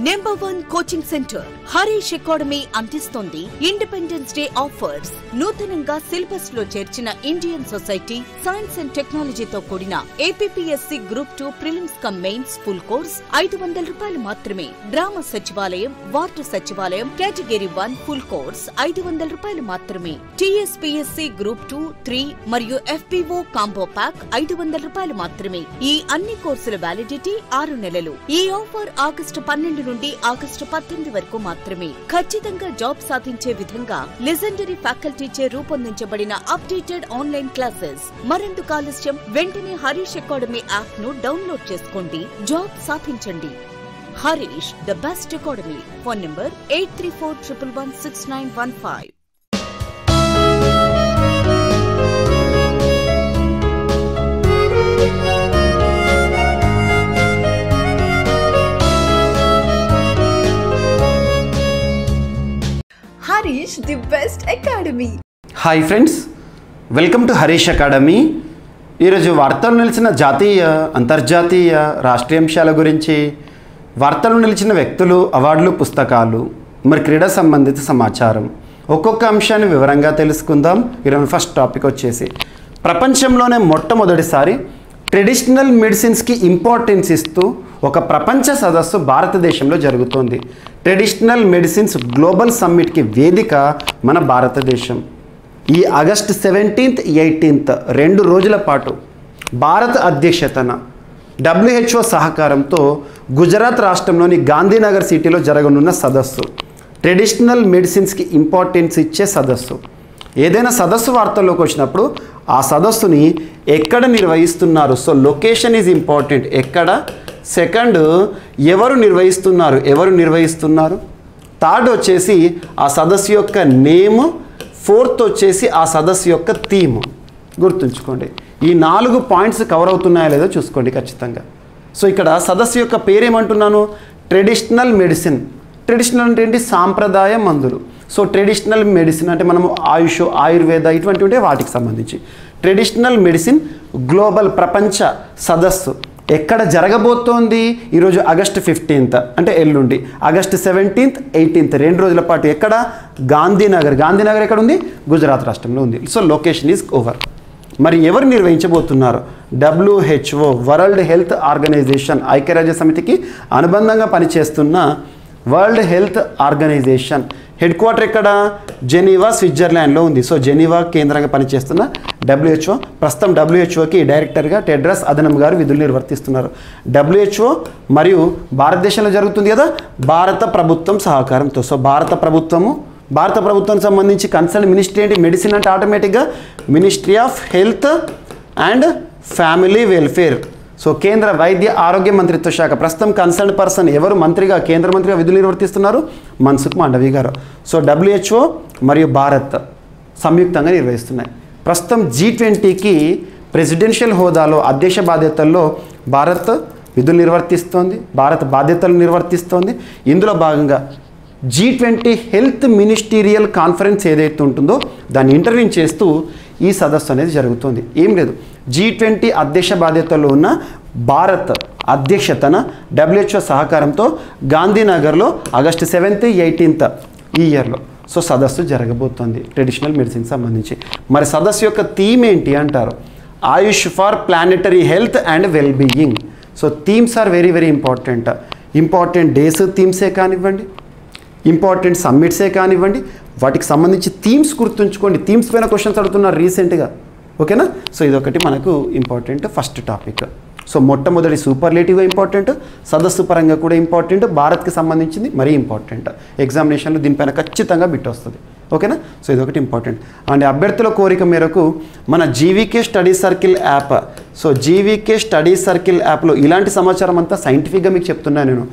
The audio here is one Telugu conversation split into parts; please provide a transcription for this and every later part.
#1 కోచింగ్ సెంటర్ హరీష్ అకాడమీ అందిస్తోంది ఇండిపెండెన్స్ డే ఆఫర్స్. నూతనంగా సిలబస్ లో చేర్చిన ఇండియన్ సొసైటీ, సైన్స్ అండ్ టెక్నాలజీతో కూడిన APPSC group 2 prelims come mains full course ₹500 మాత్రమే. గ్రామ సచివాలయం, వార్డు సచివాలయం కేటగిరీ 1 ఫుల్ కోర్స్ ₹500 మాత్రమే. టీఎస్పీఎస్సీ గ్రూప్ 2, 3 మరియు ఎఫ్పీఓ కాంబో ప్యాక్ ₹500 మాత్రమే. ఈ అన్ని కోర్సుల వ్యాలిడిటీ 6 నెలలు. ఈ ఆఫర్ ఆగస్టు 12 నుండి ఆగస్టు 18 వరకు మాత్రమే. ఖచ్చితంగా జాబ్ సాధించే విధంగా లెజెండరీ ఫ్యాకల్టీచే రూపొందించబడిన అప్డేటెడ్ ఆన్లైన్ క్లాసెస్. మరెందుకు ఆలస్యం? వెంటనే హరీష్ అకాడమీ యాప్ ను డౌన్లోడ్ చేసుకోండి, జాబ్ సాధించండి. Harish the best academy. Phone number 8341116915. Harish the best academy. Hi friends, welcome to Harish academy. ఈరోజు వార్తలు నిలిచిన జాతీయ, అంతర్జాతీయ, రాష్ట్రీయ అంశాల గురించి, వార్తలు నిలిచిన వ్యక్తులు, అవార్డులు, పుస్తకాలు, మరి క్రీడా సంబంధిత సమాచారం, ఒక్కొక్క అంశాన్ని వివరంగా తెలుసుకుందాం. ఈరోజు ఫస్ట్ టాపిక్ వచ్చేసి ప్రపంచంలోనే మొట్టమొదటిసారి ట్రెడిషనల్ మెడిసిన్స్కి ఇంపార్టెన్స్ ఇస్తూ ఒక ప్రపంచ సదస్సు భారతదేశంలో జరుగుతోంది. ట్రెడిషనల్ మెడిసిన్స్ గ్లోబల్ సమ్మిట్కి వేదిక మన భారతదేశం. ఈ ఆగస్టు 17th, 18th 2 రోజుల పాటు భారత అధ్యక్షతన WHO సహకారంతో గుజరాత్ రాష్ట్రంలోని గాంధీనగర్ సిటీలో జరగనున్న సదస్సు. ట్రెడిషనల్ మెడిసిన్స్కి ఇంపార్టెన్స్ ఇచ్చే సదస్సు. ఏదైనా సదస్సు వార్తల్లోకి వచ్చినప్పుడు ఆ సదస్సుని ఎక్కడ నిర్వహిస్తున్నారు, సో లొకేషన్ ఈజ్ ఇంపార్టెంట్. ఎక్కడ, సెకండ్ ఎవరు నిర్వహిస్తున్నారు, థర్డ్ వచ్చేసి ఆ సదస్సు యొక్క నేమ్, ఫోర్త్ వచ్చేసి ఆ సదస్సు యొక్క థీమ్. గుర్తుంచుకోండి, ఈ 4 పాయింట్స్ కవర్ అవుతున్నాయో లేదో చూసుకోండి ఖచ్చితంగా. సో ఇక్కడ సదస్సు యొక్క పేరేమంటున్నాను? Traditional medicine. ట్రెడిషనల్ అంటే ఏంటి? సాంప్రదాయ మందులు. సో ట్రెడిషనల్ మెడిసిన్ అంటే మనము ఆయుష్, ఆయుర్వేద ఇటువంటి ఉంటే వాటికి సంబంధించి ట్రెడిషనల్ మెడిసిన్ గ్లోబల్ ప్రపంచ సదస్సు ఎక్కడ జరగబోతోంది? ఈరోజు ఆగస్టు 15th అంటే ఎల్లుండి, ఆగస్టు 17th, 18th 2 రోజుల పాటు. ఎక్కడ? గాంధీనగర్. గాంధీనగర్ ఎక్కడ ఉంది? గుజరాత్ రాష్ట్రంలో ఉంది. So location is over. మరి ఎవరు నిర్వహించబోతున్నారు? WHO, వరల్డ్ హెల్త్ ఆర్గనైజేషన్, ఐక్యరాజ్య సమితికి అనుబంధంగా పనిచేస్తున్న world health organization headquarter ఎక్కడ? జెనీవా, స్విట్జర్లాండ్లో ఉంది. సో జెనీవా కేంద్రంగా పనిచేస్తున్న WHO, ప్రస్తుతం WHOకి డైరెక్టర్గా టెడ్రస్ అదనం గారు విధులు నిర్వర్తిస్తున్నారు. WHO మరియు భారతదేశంలో జరుగుతుంది కదా, భారత ప్రభుత్వం సహకారంతో. సో భారత ప్రభుత్వానికి సంబంధించి కన్సర్న్ మినిస్ట్రీ ఏంటి? మెడిసిన్ అంటే ఆటోమేటిక్గా ministry of health and family welfare. So కేంద్ర వైద్య ఆరోగ్య మంత్రిత్వ శాఖ. ప్రస్తుతం కన్సర్న్ పర్సన్ ఎవరు? మంత్రిగా, కేంద్ర మంత్రిగా విధులు నిర్వర్తిస్తున్నారు మన్సుఖ్ మాండవీయ గారు. సో WHO మరియు భారత్ సంయుక్తంగా నిర్వహిస్తున్నాయి. ప్రస్తుతం G20కి ప్రెసిడెన్షియల్ హోదాలో అధ్యక్ష బాధ్యతల్లో భారత్ విధులు నిర్వర్తిస్తోంది, భారత్ బాధ్యతలు నిర్వర్తిస్తోంది. ఇందులో భాగంగా G20 హెల్త్ మినిస్టీరియల్ కాన్ఫరెన్స్ ఏదైతే ఉంటుందో దాన్ని ఇంటర్వ్యూ చేస్తూ ఈ సదస్సు అనేది జరుగుతుంది. ఏం లేదు, G20 అధ్యక్ష బాధ్యతల్లో ఉన్న భారత్ అధ్యక్షతన WHO సహకారంతో గాంధీనగర్లో ఆగస్టు 7th, 18th ఈ ఇయర్లో సో సదస్సు జరగబోతోంది ట్రెడిషనల్ మెడిసిన్ సంబంధించి. మరి సదస్సు యొక్క థీమ్ ఏంటి అంటారు? Ayush for planetary health and well being. So themes are very very important. Important days థీమ్సే కానివ్వండి, ఇంపార్టెంట్ సమ్మిట్సే కానివ్వండి, వాటికి సంబంధించి థీమ్స్ గుర్తుంచుకోండి. థీమ్స్ పైన క్వశ్చన్స్ అడుగుతున్నారు రీసెంట్గా, ఓకేనా? సో ఇదొకటి మనకు ఇంపార్టెంట్ ఫస్ట్ టాపిక్. సో మొట్టమొదటి సూపర్లేటివ్గా ఇంపార్టెంట్, సదస్సు పరంగా కూడా ఇంపార్టెంట్, భారత్కి సంబంధించింది మరీ ఇంపార్టెంట్. ఎగ్జామినేషన్లో దీనిపైన ఖచ్చితంగా బిట్ వస్తుంది, ఓకేనా? సో ఇదొకటి ఇంపార్టెంట్. అండ్ అభ్యర్థుల కోరిక మేరకు మన GVK study circle app, so GVK study circle యాప్లో ఇలాంటి సమాచారం అంతా సైంటిఫిక్గా మీకు చెప్తున్నాను నేను.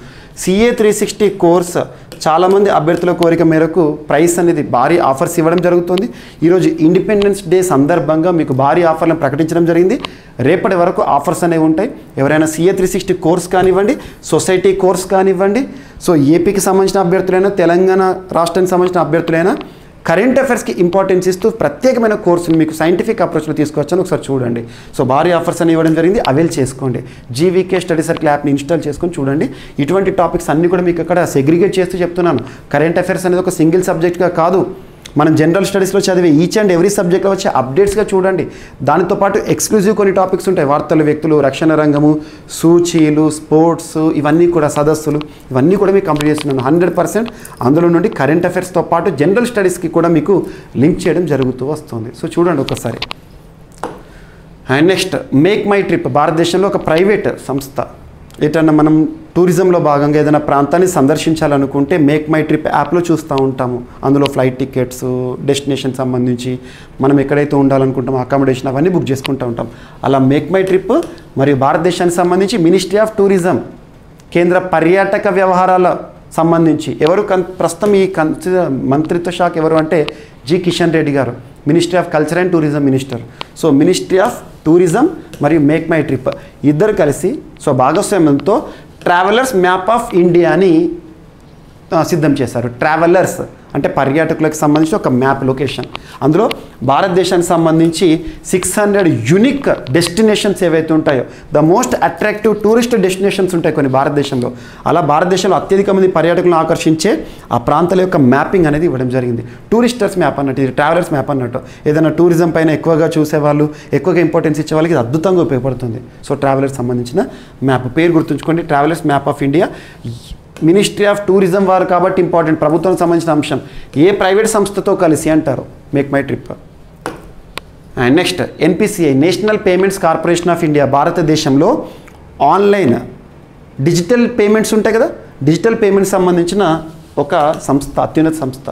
CA 360 కోర్స్ చాలామంది అభ్యర్థుల కోరిక మేరకు ప్రైస్ అనేది భారీ ఆఫర్స్ ఇవ్వడం జరుగుతుంది. ఈరోజు ఇండిపెండెన్స్ డే సందర్భంగా మీకు భారీ ఆఫర్లను ప్రకటించడం జరిగింది. రేపటి వరకు ఆఫర్స్ అనేవి ఉంటాయి. ఎవరైనా CA 360 కోర్స్ కానివ్వండి, సొసైటీ కోర్స్ కానివ్వండి, సో ఏపీకి సంబంధించిన అభ్యర్థులైనా, తెలంగాణ రాష్ట్రానికి సంబంధించిన అభ్యర్థులైనా కరెంట్ అఫైర్స్కి ఇంపార్టెన్స్ ఇస్తూ ప్రత్యేకమైన కోర్సుని మీకు సైంటిఫిక్ అప్రోచ్లో తీసుకొచ్చాను, ఒకసారి చూడండి. సో భారీ ఆఫర్స్ అని ఇవ్వడం జరిగింది, అవైల్ చేసుకోండి. జీవీకే స్టడీ సర్కిల్ యాప్ని ఇన్స్టాల్ చేసుకొని చూడండి. ఇటువంటి టాపిక్స్ అన్నీ కూడా మీకు అక్కడ సెగ్రిగేట్ చేస్తూ చెప్తున్నాను. కరెంట్ అఫైర్స్ అనేది ఒక సింగిల్ సబ్జెక్ట్గా కాదు, మనం జనరల్ స్టడీస్లో చదివే ఈచ్ అండ్ ఎవ్రీ సబ్జెక్ట్లో వచ్చే అప్డేట్స్గా చూడండి. దానితో పాటు ఎక్స్క్లూజివ్ కొన్ని టాపిక్స్ ఉంటాయి, వార్తలు, వ్యక్తులు, రక్షణ రంగము, సూచీలు, స్పోర్ట్స్, ఇవన్నీ కూడా సదస్సులు, ఇవన్నీ కూడా మీకు కంప్లీట్ చేస్తున్నాను. 100% అందులో నుండి కరెంట్ అఫైర్స్తో పాటు జనరల్ స్టడీస్కి కూడా మీకు లింక్ చేయడం జరుగుతూ వస్తుంది. సో చూడండి ఒకసారి. And next make my trip, భారతదేశంలో ఒక ప్రైవేట్ సంస్థ. ఎటన్నా మనం టూరిజంలో భాగంగా ఏదైనా ప్రాంతాన్ని సందర్శించాలనుకుంటే మేక్ మై ట్రిప్ యాప్లో చూస్తూ ఉంటాము. అందులో ఫ్లైట్ టికెట్స్, డెస్టినేషన్ సంబంధించి మనం ఎక్కడైతే ఉండాలనుకుంటామో అకామిడేషన్ అవన్నీ బుక్ చేసుకుంటూ ఉంటాం. అలా మేక్ మై ట్రిప్ మరియు భారతదేశానికి సంబంధించి మినిస్ట్రీ ఆఫ్ టూరిజం, కేంద్ర పర్యాటక వ్యవహారాల సంబంధించి ఎవరు ప్రస్తుతం ఈ మంత్రిత్వ శాఖ ఎవరు అంటే జి కిషన్ రెడ్డి గారు, ministry of culture and tourism minister. So ministry of tourism మరియు మేక్ మై ట్రిప్ ఇద్దరు కలిసి సో భాగస్వామ్యంతో ట్రావెలర్స్ మ్యాప్ ఆఫ్ ఇండియాని సిద్ధం చేశారు. ట్రావెలర్స్ అంటే పర్యాటకులకు సంబంధించి ఒక మ్యాప్ లొకేషన్. అందులో భారతదేశానికి సంబంధించి 600 యూనిక్ డెస్టినేషన్స్ ఏవైతే ఉంటాయో, the most attractive tourist destinations ఉంటాయి కొన్ని భారతదేశంలో. అలా భారతదేశంలో అత్యధిక మంది పర్యాటకులను ఆకర్షించే ఆ ప్రాంతాల యొక్క మ్యాపింగ్ అనేది ఇవ్వడం జరిగింది. టూరిస్టర్స్ మ్యాప్ అన్నట్టు, ఇది ట్రావెలర్స్ మ్యాప్ అన్నట్టు. ఏదైనా టూరిజం పైన ఎక్కువగా చూసేవాళ్ళు, ఎక్కువగా ఇంపార్టెన్స్ ఇచ్చే వాళ్ళకి ఇది అద్భుతంగా ఉపయోగపడుతుంది. సో ట్రావెలర్స్ సంబంధించిన మ్యాప్ పేరు గుర్తుంచుకోండి, travellers map of India. Ministry of tourism వారు కాబట్టి ఇంపార్టెంట్, ప్రభుత్వానికి సంబంధించిన అంశం. ఏ ప్రైవేట్ సంస్థతో కలిసి అంటారు make my trip. And next NPCI, national payments corporation of India. భారతదేశంలో ఆన్లైన్ డిజిటల్ పేమెంట్స్ ఉంటాయి కదా, డిజిటల్ పేమెంట్స్ సంబంధించిన ఒక సంస్థ, అత్యున్నత సంస్థ.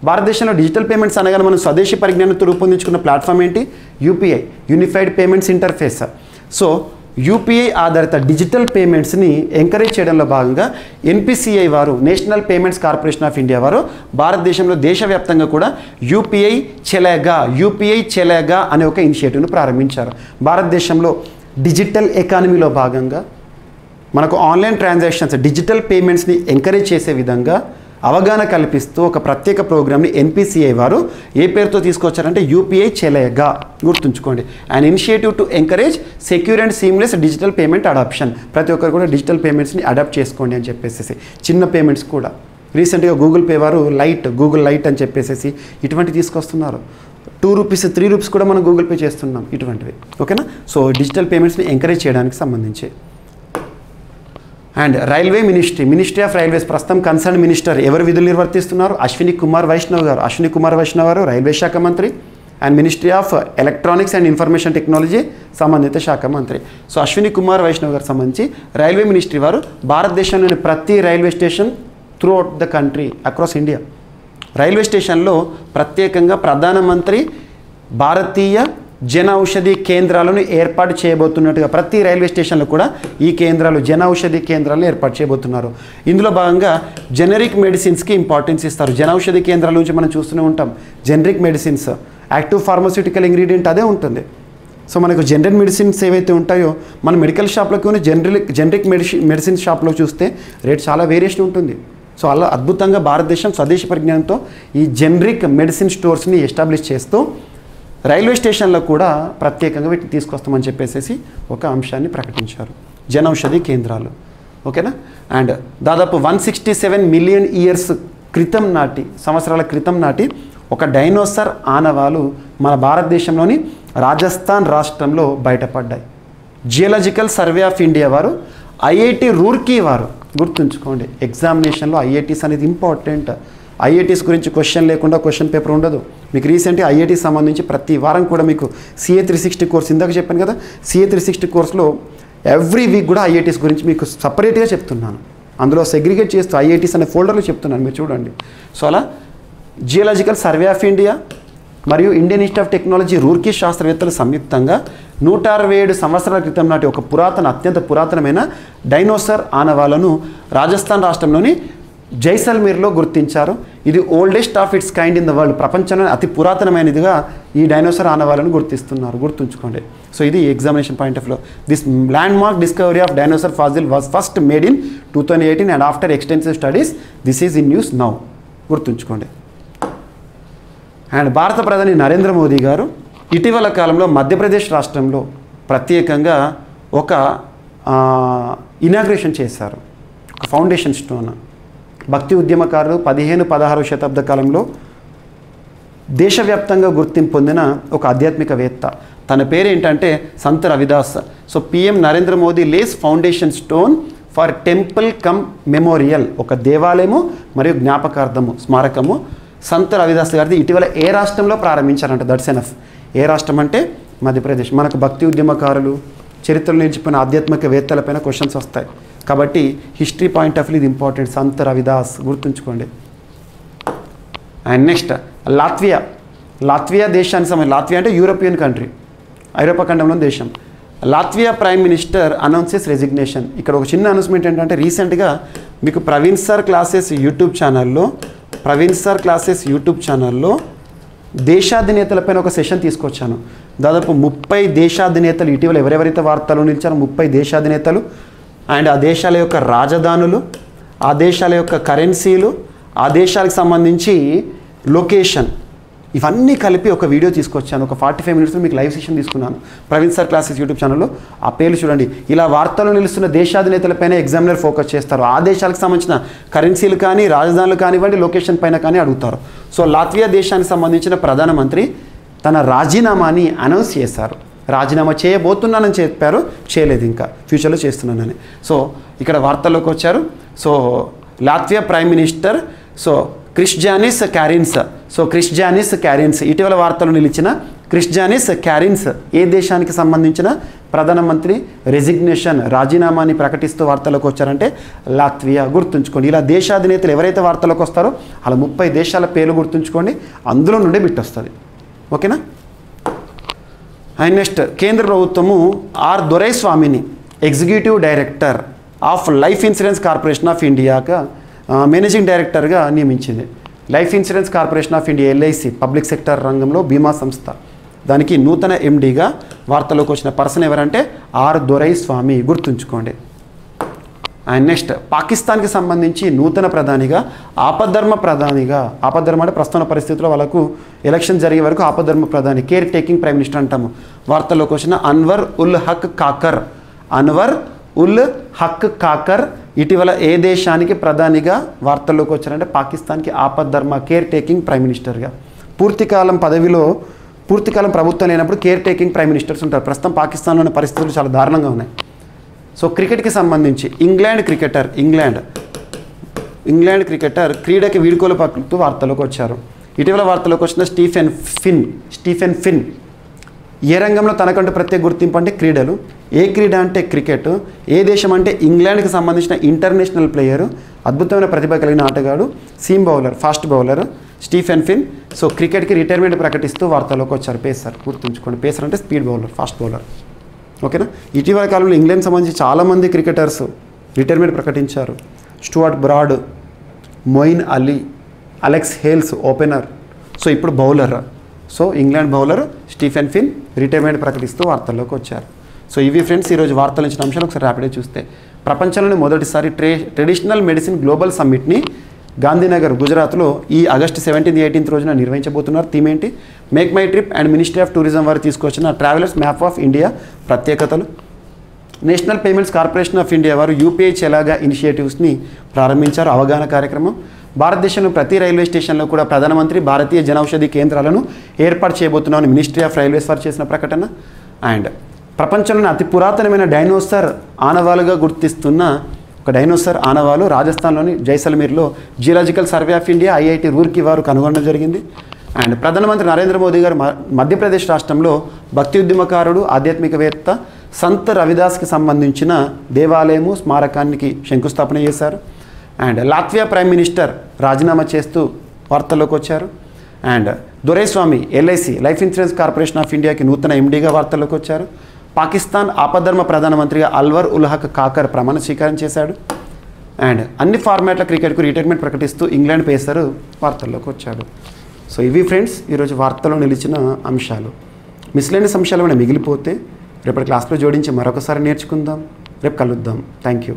భారతదేశంలో డిజిటల్ పేమెంట్స్ అనగానే మనం స్వదేశీ పరిజ్ఞానంతో రూపొందించుకున్న ప్లాట్ఫామ్ ఏంటి? UPI, unified payments interface. So UPI ఆధారిత డిజిటల్ పేమెంట్స్ని ఎంకరేజ్ చేయడంలో భాగంగా ఎన్పిసిఐ వారు, national payments corporation of India వారు భారతదేశంలో దేశవ్యాప్తంగా కూడా యూపీఐ చెలేగా అనే ఒక ఇనిషియేటివ్ను ప్రారంభించారు. భారతదేశంలో డిజిటల్ ఎకానమీలో భాగంగా మనకు ఆన్లైన్ ట్రాన్సాక్షన్స్, డిజిటల్ పేమెంట్స్ని ఎంకరేజ్ చేసే విధంగా అవగాహన కల్పిస్తూ ఒక ప్రత్యేక ప్రోగ్రామ్ని ఎన్పిసిఐ వారు ఏ పేరుతో తీసుకొచ్చారంటే యూపీఐ చెలేగా. గుర్తుంచుకోండి, and initiative to encourage secure and seamless digital payment adoption. ప్రతి ఒక్కరు కూడా డిజిటల్ పేమెంట్స్ని అడాప్ట్ చేసుకోండి అని చెప్పేసి, చిన్న పేమెంట్స్ కూడా. రీసెంట్గా గూగుల్ పే వారు గూగుల్ లైట్ అని చెప్పేసి ఇటువంటి తీసుకొస్తున్నారు. 2 రూపీస్ 3 రూపీస్ కూడా మనం గూగుల్ పే చేస్తున్నాం, ఇటువంటివి. ఓకేనా? సో డిజిటల్ పేమెంట్స్ని ఎంకరేజ్ చేయడానికి సంబంధించి. And railway ministry of railways, ప్రస్తుతం కన్సర్న్ మినిస్టర్ ఎవరు విధులు నిర్వర్తిస్తున్నారు? అశ్విని కుమార్ వైష్ణవ్ గారు రైల్వే శాఖ మంత్రి. And ministry of electronics and information technology సంబంధిత శాఖ మంత్రి. సో అశ్విని కుమార్ వైష్ణవ్ గారు సంబంధించి రైల్వే మినిస్ట్రీ వారు భారతదేశంలోని ప్రతి railway station through out the country, across India, railway స్టేషన్లో ప్రత్యేకంగా ప్రధానమంత్రి భారతీయ జన ఔషధి కేంద్రాలను ఏర్పాటు చేయబోతున్నట్టుగా ప్రతి రైల్వే స్టేషన్లో కూడా ఈ కేంద్రాలు, జన ఔషధి కేంద్రాలను ఏర్పాటు చేయబోతున్నారు. ఇందులో భాగంగా జెనరిక్ మెడిసిన్స్కి ఇంపార్టెన్స్ ఇస్తారు. జన ఔషధి కేంద్రాల నుంచి మనం చూస్తూనే ఉంటాం generic medicines, active pharmaceutical ingredient అదే ఉంటుంది. సో మనకు జనరిక్ మెడిసిన్స్ ఏవైతే ఉంటాయో మన మెడికల్ షాప్లోకి జనరిక్ మెడిసిన్ షాప్లో చూస్తే రేట్ చాలా వేరియేషన్ ఉంటుంది. సో అలా అద్భుతంగా భారతదేశం స్వదేశీ పరిజ్ఞానంతో ఈ జనరిక్ మెడిసిన్ స్టోర్స్ని ఎస్టాబ్లిష్ చేస్తూ రైల్వే స్టేషన్లో కూడా ప్రత్యేకంగా వీటిని తీసుకొస్తామని చెప్పేసి ఒక అంశాన్ని ప్రకటించారు, జనౌషధి కేంద్రాలు. ఓకేనా? అండ్ దాదాపు 167 మిలియన్ ఇయర్స్ సంవత్సరాల క్రితం నాటి ఒక డైనోసార్ ఆనవాలు మన భారతదేశంలోని రాజస్థాన్ రాష్ట్రంలో బయటపడ్డాయి. జియోలాజికల్ సర్వే ఆఫ్ ఇండియా వారు, ఐఐటి రూర్కీ వారు, గుర్తుంచుకోండి ఎగ్జామినేషన్లో ఐఐటీస్ అనేది ఇంపార్టెంట్. ఐఐటీస్ గురించి క్వశ్చన్ లేకుండా క్వశ్చన్ పేపర్ ఉండదు. మీకు రీసెంట్గా ఐఐటీస్ సంబంధించి ప్రతి వారం కూడా మీకు CA 360 కోర్స్, ఇందాక చెప్పాను కదా, CA 360 కోర్సులో ఎవ్రీ వీక్ కూడా ఐఐటీస్ గురించి మీకు సపరేట్గా చెప్తున్నాను. అందులో సెగ్రిగేట్ చేస్తూ ఐఐటీస్ అనే ఫోల్డర్లో చెప్తున్నాను, మీరు చూడండి. సో అలా జియోలాజికల్ సర్వే ఆఫ్ ఇండియా మరియు Indian institute of technology Roorkee శాస్త్రవేత్తలు సంయుక్తంగా 167 సంవత్సరాల క్రితం నాటి ఒక అత్యంత పురాతనమైన డైనోసార్ ఆనవాలను రాజస్థాన్ రాష్ట్రంలోని జైసల్మేర్లో గుర్తించారు. ఇది oldest of it's kind in the world, ప్రపంచంలోనే అతి పురాతనమైనదిగా ఈ డైనోసార్ ఆనవాలను గుర్తిస్తున్నారు, గుర్తుంచుకోండి. సో ఇది examination point of view. This landmark discovery of dinosaur fossil was first made in 2018 and after extensive studies this is in news now, గుర్తుంచుకోండి. అండ్ భారత ప్రధాని నరేంద్ర మోదీ గారు ఇటీవల కాలంలో మధ్యప్రదేశ్ రాష్ట్రంలో ప్రత్యేకంగా ఒక ఇనాగ్రేషన్ చేశారు, ఒక ఫౌండేషన్ స్టోన్. భక్తి ఉద్యమకారులు 15-16 శతాబ్ద కాలంలో దేశవ్యాప్తంగా గుర్తింపు పొందిన ఒక ఆధ్యాత్మికవేత్త. తన పేరు ఏంటంటే Sant Ravidas. So PM Narendra Modi Lay's foundation stone for temple come memorial, ఒక దేవాలయము మరియు జ్ఞాపకార్థము స్మారకము సంత్ రవిదాస్ గారిది ఇటీవల ఏ రాష్ట్రంలో ప్రారంభించారంట. That's enough. ఏ రాష్ట్రం అంటే మధ్యప్రదేశ్. మనకు భక్తి ఉద్యమకారులు, చరిత్రలో నిలిచిపోయిన ఆధ్యాత్మికవేత్తలపైన క్వశ్చన్స్ వస్తాయి కాబట్టి హిస్టరీ పాయింట్ ఆఫ్ వ్యూ ఇది ఇంపార్టెంట్. సంత్ రవిదాస్ గుర్తుంచుకోండి. And next Latvia. లాత్వియా దేశానికి సంబంధించి, లాత్వియా అంటే యూరోపియన్ కంట్రీ, ఐరోపా ఖండంలోని దేశం. Latvia prime minister announces resignation. ఇక్కడ ఒక చిన్న అనౌన్స్మెంట్ ఏంటంటే రీసెంట్గా మీకు ప్రవీణ్ సార్ క్లాసెస్ యూట్యూబ్ ఛానల్లో దేశాధినేతలపైన ఒక సెషన్ తీసుకొచ్చాను. దాదాపు 30 దేశాధినేతలు ఇటీవల ఎవరెవరైతే వార్తలు నిలిచారో 30 దేశాధినేతలు అండ్ ఆ దేశాల యొక్క రాజధానులు, ఆ దేశాల యొక్క కరెన్సీలు, ఆ దేశాలకు సంబంధించి లొకేషన్, ఇవన్నీ కలిపి ఒక వీడియో తీసుకొచ్చాను. ఒక 45 మినిట్స్లో మీకు లైవ్ సెషన్ తీసుకున్నాను ప్రవీణ్ సార్ క్లాసెస్ యూట్యూబ్ ఛానల్లో. ఆ పేర్లు చూడండి. ఇలా వార్తలు నిలుస్తున్న దేశాధినేతలపైన ఎగ్జామినర్ ఫోకస్ చేస్తారు. ఆ దేశాలకు సంబంధించిన కరెన్సీలు కానీ, రాజధానులు కానివ్వండి, లొకేషన్ పైన కానీ అడుగుతారు. సో లాత్వియా దేశానికి సంబంధించిన ప్రధానమంత్రి తన రాజీనామాని అనౌన్స్ చేశారు. రాజీనామా చేయబోతున్నానని చెప్పారు, చేయలేదు, ఇంకా ఫ్యూచర్లో చేస్తున్నానని. సో ఇక్కడ వార్తల్లోకి వచ్చారు. సో లాత్వియా ప్రైమ్ మినిస్టర్ క్రిస్టియానిస్ క్యారిన్స్ ఇటీవల వార్తలు నిలిచిన క్రిస్టియానిస్ క్యారిన్స్ ఏ దేశానికి సంబంధించిన ప్రధానమంత్రి రెసిగ్నేషన్, రాజీనామాని ప్రకటిస్తూ వార్తల్లోకి వచ్చారంటే లాత్వియా. గుర్తుంచుకోండి. ఇలా దేశాధినేతలు ఎవరైతే వార్తల్లోకి వస్తారో అలా 30 దేశాల పేర్లు గుర్తుంచుకోండి, అందులో నుండి బిట్ వస్తుంది. ఓకేనా. అండ్ నెక్స్ట్ కేంద్ర ప్రభుత్వము ఆర్ దొరైస్వామిని executive director of life insurance corporation of ఇండియాగా మేనేజింగ్ డైరెక్టర్గా నియమించింది. Life insurance corporation of India LIC public sector రంగంలో బీమా సంస్థ. దానికి నూతన ఎండీగా వార్తలోకి వచ్చిన పర్సన్ ఎవరంటే ఆర్ దొరైస్వామి. గుర్తుంచుకోండి. అండ్ నెక్స్ట్ పాకిస్తాన్కి సంబంధించి నూతన ప్రధానిగా ఆపద్ధర్మ అంటే ప్రస్తుత పరిస్థితుల్లో వాళ్ళకు ఎలక్షన్ జరిగే వరకు ఆపద్ధర్మ ప్రధాని, కేర్ టేకింగ్ ప్రైమ్ మినిస్టర్ అంటాము. వార్తల్లోకి వచ్చిన అన్వర్ ఉల్ హక్ కాకర్ ఇటీవల ఏ దేశానికి ప్రధానిగా వార్తల్లోకి వచ్చారంటే పాకిస్తాన్కి ఆపద్ధర్మ కేర్ టేకింగ్ ప్రైమ్ మినిస్టర్గా. పూర్తికాలం ప్రభుత్వం లేనప్పుడు కేర్ టేకింగ్ ప్రైమ్ మినిస్టర్స్ ఉంటారు. ప్రస్తుతం పాకిస్తాన్లోని పరిస్థితులు చాలా దారుణంగా ఉన్నాయి. సో క్రికెట్కి సంబంధించి ఇంగ్లాండ్ క్రికెటర్ క్రీడకి వీడ్కోలు పలుకుతూ వార్తల్లోకి వచ్చారు. ఇటీవల వార్తల్లోకి వచ్చిన స్టీఫెన్ ఫిన్ ఏ రంగంలో తనకంటూ ప్రత్యేక గుర్తింపు అంటే క్రీడలు. ఏ క్రీడ అంటే క్రికెట్. ఏ దేశం అంటే ఇంగ్లాండ్కి సంబంధించిన ఇంటర్నేషనల్ ప్లేయరు, అద్భుతమైన ప్రతిభ కలిగిన ఆటగాడు, seam bowler, fast bowler Stephen Finn. So క్రికెట్కి రిటైర్మెంట్ ప్రకటిస్తూ వార్తల్లోకి వచ్చారు. పేసర్. గుర్తుంచుకోండి. పేసర్ అంటే స్పీడ్ బౌలర్, ఫాస్ట్ బౌలర్. ఓకేనా. ఇటీవల కాలంలో ఇంగ్లాండ్ సంబంధించి చాలామంది క్రికెటర్స్ రిటైర్మెంట్ ప్రకటించారు. Stuart Broad, Moeen Ali, Alex Hales opener. So ఇప్పుడు bowler. So England bowler Stephen Finn retirement ప్రకటిస్తూ వార్తల్లోకి వచ్చారు. సో ఇవి ఫ్రెండ్స్ ఈరోజు వార్తలు ఇచ్చిన అంశాలు ఒకసారి ర్యాపిడ్గా చూస్తే, ప్రపంచంలోని మొదటిసారి ట్రెడిషనల్ మెడిసిన్ గ్లోబల్ సమ్మిట్ని గాంధీనగర్ గుజరాత్లో ఈ ఆగస్టు 17, 18 రోజున నిర్వహించబోతున్నారు. థీమ్ ఏంటి? Make my trip and ministry of tourism వారు తీసుకొచ్చిన ట్రావెలర్స్ మ్యాప్ ఆఫ్ ఇండియా ప్రత్యేకతలు. National payments corporation of India వారు యూపీఐ చెలాగా ఇనిషియేటివ్స్ని ప్రారంభించారు. అవగాహన కార్యక్రమం. భారతదేశంలో ప్రతి రైల్వే స్టేషన్లో కూడా ప్రధానమంత్రి భారతీయ జనౌషధి కేంద్రాలను ఏర్పాటు చేయబోతున్నామని మినిస్ట్రీ ఆఫ్ రైల్వేస్ వారు చేసిన ప్రకటన. అండ్ ప్రపంచంలోని అతి పురాతనమైన డైనోసార్ ఆనవాలుగా గుర్తిస్తున్న ఒక డైనోసార్ ఆనవాలు రాజస్థాన్లోని జైసల్మీర్లో geological survey of India IIT Roorkee వారు కనుగొనడం జరిగింది. అండ్ ప్రధానమంత్రి నరేంద్ర మోదీ గారు మధ్యప్రదేశ్ రాష్ట్రంలో భక్తి ఉద్యమకారుడు, ఆధ్యాత్మికవేత్త సంత్ రవిదాస్కి సంబంధించిన దేవాలయము, స్మారకానికి శంకుస్థాపన చేశారు. అండ్ లాత్వియా ప్రైమ్ మినిస్టర్ రాజీనామా చేస్తూ వార్తల్లోకి వచ్చారు. And Doraiswamy LIC life insurance corporation of ఇండియాకి నూతన ఎండీగా వార్తల్లోకి వచ్చారు. పాకిస్తాన్ ఆపద్ధర్మ ప్రధానమంత్రిగా అన్వర్ ఉల్ హక్ కాకర్ ప్రమాణ స్వీకారం చేశాడు. అండ్ అన్ని ఫార్మాట్ల క్రికెట్కు రిటైర్మెంట్ ప్రకటిస్తూ ఇంగ్లాండ్ పేసర్ వార్తల్లోకి వచ్చాడు. సో ఇవి ఫ్రెండ్స్ ఈరోజు వార్తల్లో నిలిచిన అంశాలు. మిస్లేనియస్ అంశాలు ఏమైనా మిగిలిపోతే రేపటి క్లాస్లో జోడించి మరొకసారి నేర్చుకుందాం. రేపు కలుద్దాం. Thank you.